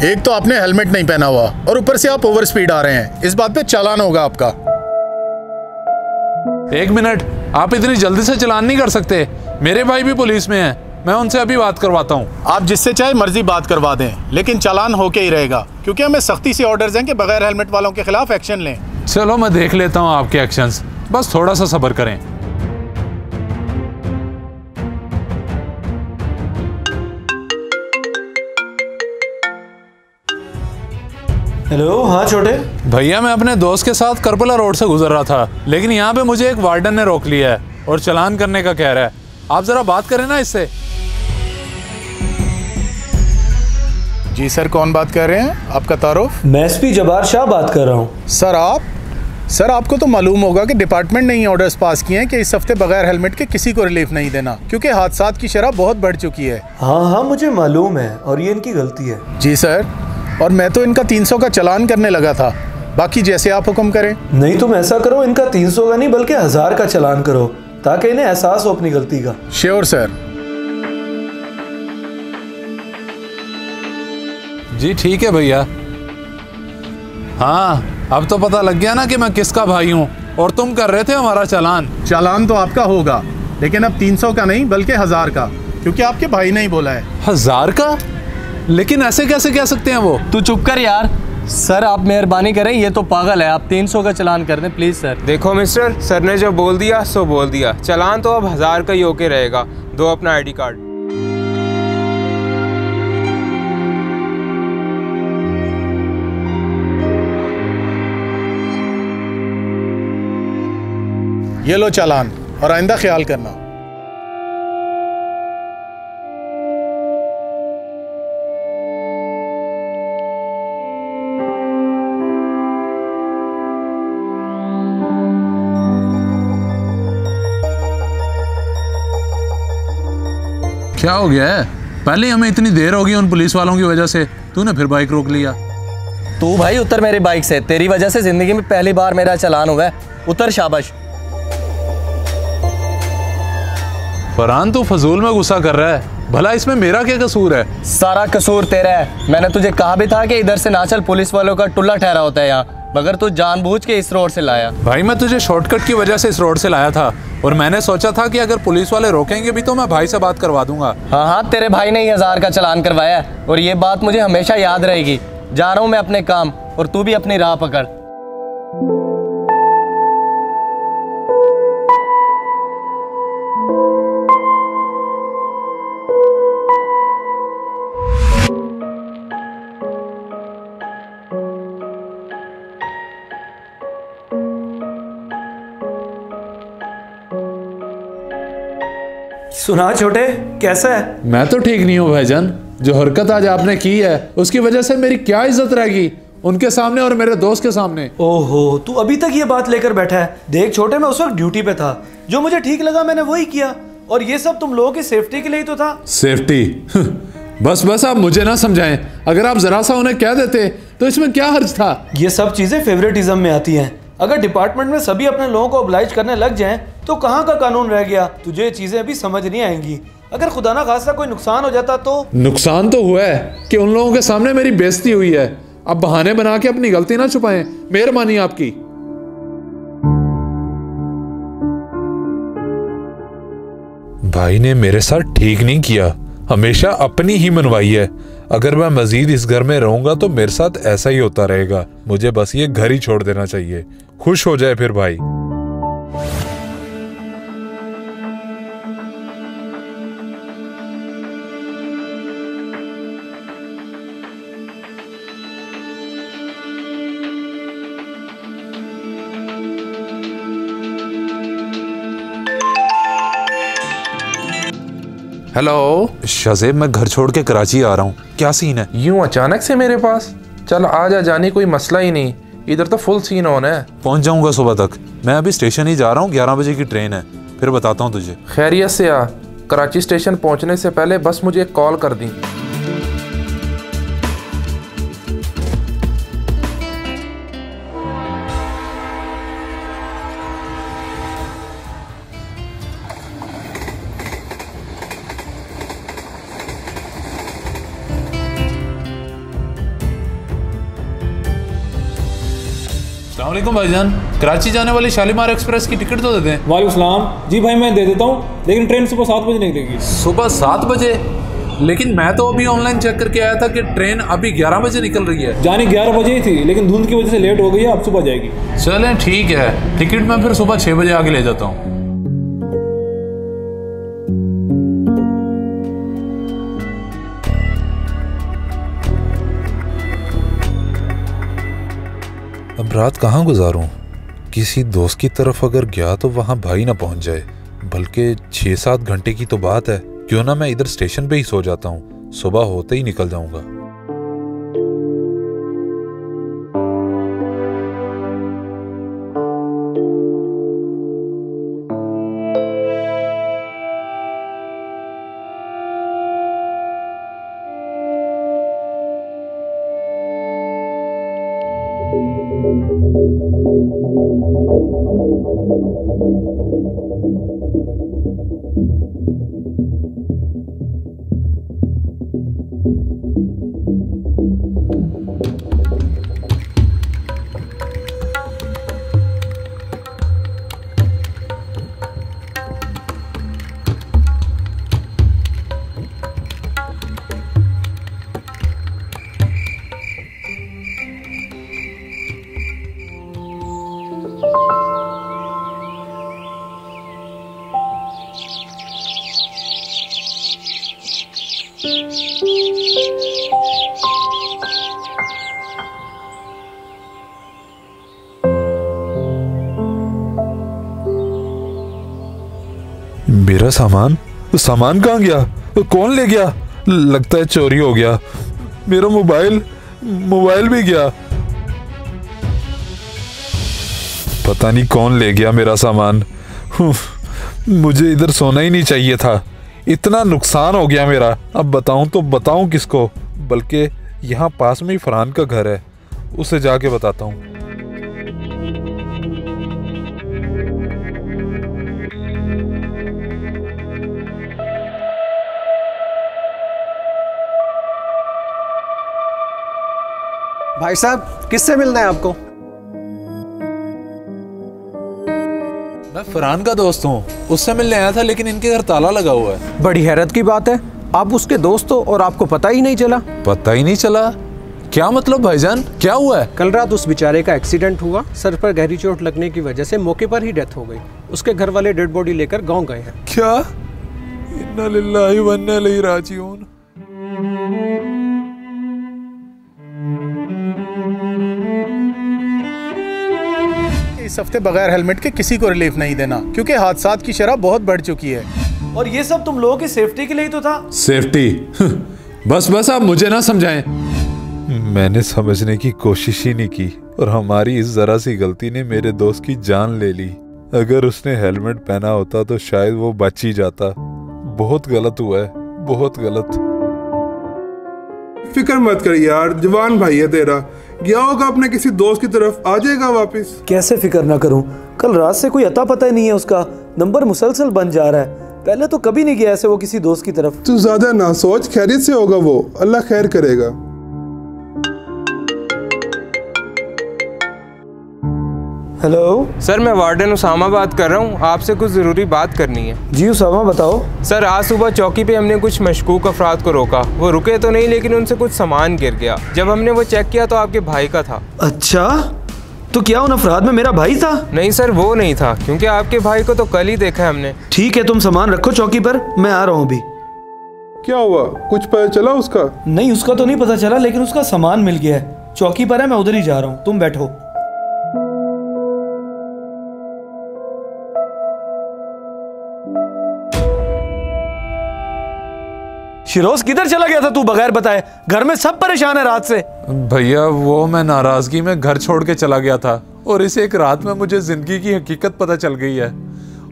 एक तो आपने हेलमेट नहीं पहना हुआ और ऊपर से आप ओवर स्पीड आ रहे हैं, इस बात पे चालान होगा आपका। एक मिनट, आप इतनी जल्दी से चालान नहीं कर सकते। मेरे भाई भी पुलिस में हैं, मैं उनसे अभी बात करवाता हूँ। आप जिससे चाहे मर्जी बात करवा दें, लेकिन चालान होके ही रहेगा, क्योंकि हमें सख्ती से ऑर्डर्स हैं कि बगैर हेलमेट वालों के खिलाफ एक्शन लें। चलो मैं देख लेता हूँ आपके एक्शंस, बस थोड़ा सा सब्र करें। हेलो, हाँ छोटे भैया, मैं अपने दोस्त के साथ करबला रोड से गुजर रहा था, लेकिन यहाँ पे मुझे एक वार्डन ने रोक लिया है और चालान करने का कह रहा है। आप जरा बात करें ना इससे। जी सर, कौन बात कर रहे हैं? आपका तारुफ? मैं एसपी जब्बार शाह बात कर रहा हूँ। सर आपको तो मालूम होगा कि डिपार्टमेंट ने ये ऑर्डर्स पास किए हैं कि इस हफ्ते बगैर हेलमेट के किसी को रिलीफ नहीं देना, क्योंकि हादसात की शरह बहुत बढ़ चुकी है। हाँ, मुझे मालूम है और ये इनकी गलती है। जी सर, और मैं तो इनका 300 का चालान करने लगा था, बाकी जैसे आप हुक्म करें। नहीं, तुम ऐसा करो, इनका 300 का नहीं बल्कि 1000 का चालान करो, ताकि इन्हें एहसास हो अपनी गलती का। Sure sir. जी ठीक है भैया। हाँ, अब तो पता लग गया ना कि मैं किसका भाई हूँ, और तुम कर रहे थे हमारा चालान। चालान तो आपका होगा, लेकिन अब 300 का नहीं बल्कि 1000 का, क्योंकि आपके भाई ने ही बोला है। 1000 का? लेकिन ऐसे कैसे कह सकते हैं वो? तू चुप कर यार। सर आप मेहरबानी करें, ये तो पागल है। आप 300 का चालान कर दें प्लीज सर। देखो मिस्टर, सर ने जो बोल दिया सो बोल दिया। चालान तो अब 1000 का ही होके रहेगा। दो अपना आईडी कार्ड। ये लो चालान, और आइंदा ख्याल करना। क्या हो गया है? पहले हमें इतनी देर हो गई उन पुलिस वालों की वजह से, तूने फिर बाइक रोक लिया। तू भाई उतर मेरी बाइक से, तेरी वजह से जिंदगी में पहली बार मेरा चालान हुआ है। उतर, शाबाश। फरहान, तू फजूल में गुस्सा कर रहा है, भला इसमें मेरा क्या कसूर है? सारा कसूर तेरा है। मैंने तुझे कहा भी था कि इधर से ना चल, पुलिस वालों का टुल्ला ठहरा होता है यहाँ, मगर तू जानबूझ के इस रोड से लाया। भाई मैं तुझे शॉर्टकट की वजह से इस रोड से लाया था, और मैंने सोचा था कि अगर पुलिस वाले रोकेंगे भी तो मैं भाई से बात करवा दूंगा। हाँ, तेरे भाई ने ही 1000 का चालान करवाया है, और ये बात मुझे हमेशा याद रहेगी। जा रहा हूँ मैं अपने काम, और तू भी अपनी राह पकड़। सुना छोटे, कैसा है? मैं तो ठीक नहीं हूँ भाईजान। जो हरकत आज आपने की है उसकी वजह से मेरी क्या इज्जत रहेगी उनके सामने और मेरे दोस्त के सामने। ओहो, तू अभी तक ये बात लेकर बैठा है। देख छोटे, मैं उस वक्त ड्यूटी पे था, जो मुझे ठीक लगा मैंने वही किया, और ये सब तुम लोगों की सेफ्टी के लिए ही तो था। सेफ्टी? बस आप मुझे ना समझाएं। अगर आप जरा सा उन्हें कह देते तो इसमें क्या हर्ज था? ये सब चीजें फेवरेटिज्म में आती हैं। अगर डिपार्टमेंट में सभी अपने लोगों को ऑब्लाइज करने लग जाएं, तो कहाँ का कानून रह गया? तुझे ये चीजें अभी समझ नहीं आएंगी। अगर खुदा ना खास्ता कोई नुकसान हो जाता तो? नुकसान तो हुआ है कि उन लोगों के सामने मेरी बेइज्जती हुई है। अब बहाने बना के अपनी गलती ना छुपाएं, मेहरबानी आपकी। भाई ने मेरे साथ ठीक नहीं किया, हमेशा अपनी ही मनवाई है। अगर मैं मजीद इस घर में रहूंगा तो मेरे साथ ऐसा ही होता रहेगा। मुझे बस ये घर ही छोड़ देना चाहिए। खुश हो जाए फिर भाई। हेलो शाज़ेब, मैं घर छोड़ के कराची आ रहा हूँ। क्या सीन है? यूं अचानक से मेरे पास? चल आ जा, जाने कोई मसला ही नहीं। इधर तो फुल सीन ऑन है। पहुंच जाऊंगा सुबह तक। मैं अभी स्टेशन ही जा रहा हूँ, 11 बजे की ट्रेन है, फिर बताता हूँ तुझे। खैरियत से आ। कराची स्टेशन पहुंचने से पहले बस मुझे एक कॉल कर दी। अस्सलाम वालेकुम भाईजान, कराची जाने वाली शालीमार एक्सप्रेस की टिकट तो दे दें। वालेकुम सलाम। जी भाई मैं दे देता हूँ, लेकिन ट्रेन सुबह 7 बजे निकलेगी। सुबह 7 बजे? लेकिन मैं तो अभी ऑनलाइन चेक करके आया था कि ट्रेन अभी 11 बजे निकल रही है। जाने 11 बजे ही थी, लेकिन धुंध की वजह से लेट हो गई है, अब सुबह जाएगी। चलें ठीक है, टिकट मैं फिर सुबह 6 बजे आगे ले जाता हूँ। अब रात कहाँ गुजारूं? किसी दोस्त की तरफ अगर गया तो वहां भाई ना पहुंच जाए, बल्कि 6-7 घंटे की तो बात है। क्यों ना मैं इधर स्टेशन पे ही सो जाता हूँ, सुबह होते ही निकल जाऊंगा। मेरा सामान कहाँ गया? कौन ले गया? लगता है चोरी हो गया। मेरा मोबाइल भी गया। पता नहीं कौन ले गया मेरा सामान। मुझे इधर सोना ही नहीं चाहिए था। इतना नुकसान हो गया मेरा। अब बताऊं तो बताऊं किसको? बल्कि यहाँ पास में ही फरहान का घर है, उसे जाके बताता हूँ। भाई साहब, किससे मिलना है आपको? मैं फरहान का दोस्त हूँ, उससे मिलने आया था, लेकिन इनके घर ताला लगा हुआ है। बड़ी हैरत की बात है, आप उसके दोस्त हो और आपको पता ही नहीं चला। पता ही नहीं चला? क्या मतलब भाईजान, क्या हुआ है? कल रात उस बेचारे का एक्सीडेंट हुआ। सर पर गहरी चोट लगने की वजह से मौके पर ही डेथ हो गई। उसके घर वाले डेड बॉडी लेकर गांव गए हैं। क्या? इन्ना लिल्लाहि व इन्ना इलैहि राजिऊन। इस हफ्ते बगैर हेलमेट के किसी को रिलीफ नहीं देना, क्योंकि हादसात की शरह बहुत बढ़ चुकी है। और ये सब तुम लोगों की सेफ्टी के लिए ही तो था। सेफ्टी? बस आप मुझे ना समझाएं। मैंने समझने की कोशिश ही नहीं की, और हमारी इस जरा सी गलती ने मेरे दोस्त की जान ले ली। अगर उसने हेलमेट पहना होता तो शायद वो बच ही जाता। बहुत गलत हुआ है, बहुत गलत। फिक्र मत कर यार, जवान भाई है तेरा। गया होगा अपने किसी दोस्त की तरफ, आ जाएगा वापस। कैसे फिक्र ना करूं? कल रात से कोई अता पता ही नहीं है उसका। नंबर मुसलसल बन जा रहा है। पहले तो कभी नहीं गया ऐसे वो किसी दोस्त की तरफ। तू ज्यादा ना सोच, खैरियत से होगा वो, अल्लाह खैर करेगा। हेलो सर, मैं वार्डन उसामा बात कर रहा हूँ, आपसे कुछ ज़रूरी बात करनी है। जी उसामा बताओ। सर, आज सुबह चौकी पे हमने कुछ मशकूक अफराद को रोका। वो रुके तो नहीं, लेकिन उनसे कुछ सामान गिर गया। जब हमने वो चेक किया तो आपके भाई का था। अच्छा, तो क्या उन अफराद में मेरा भाई था? नहीं सर, वो नहीं था, क्योंकि आपके भाई को तो कल ही देखा है हमने। ठीक है, तुम सामान रखो चौकी पर, मैं आ रहा हूँ अभी। क्या हुआ, कुछ पता चला उसका? नहीं, उसका तो नहीं पता चला, लेकिन उसका सामान मिल गया है। चौकी पर है, मैं उधर ही जा रहा हूँ, तुम बैठो। शिरोज, किधर चला गया था तू बगैर बताए? घर में सब परेशान है रात से। भैया, वो मैं नाराजगी में घर छोड़ के चला गया था, और इस एक रात में मुझे जिंदगी की हकीकत पता चल गई है,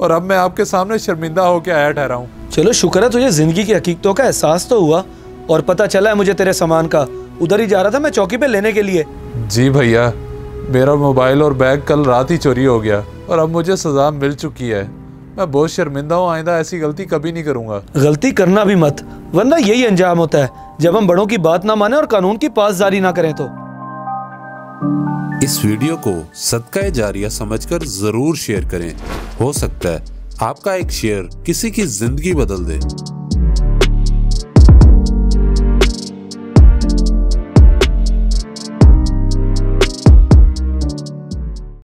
और अब मैं आपके सामने शर्मिंदा होकर आया ठहरा हूँ। चलो शुक्र है तुझे जिंदगी की हकीकतों का एहसास तो हुआ, और पता चला है मुझे तेरे सामान का। उधर ही जा रहा था मैं चौकी पे लेने के लिए। जी भैया, मेरा मोबाइल और बैग कल रात ही चोरी हो गया, और अब मुझे सजा मिल चुकी है। मैं बहुत शर्मिंदा हूँ, आइंदा ऐसी गलती कभी नहीं करूँगा। गलती करना भी मत, वरना यही अंजाम होता है जब हम बड़ों की बात ना माने और कानून की पासदारी ना करें तो। इस वीडियो को सदका जारिया समझकर जरूर शेयर करें। हो सकता है आपका एक शेयर किसी की जिंदगी बदल दे।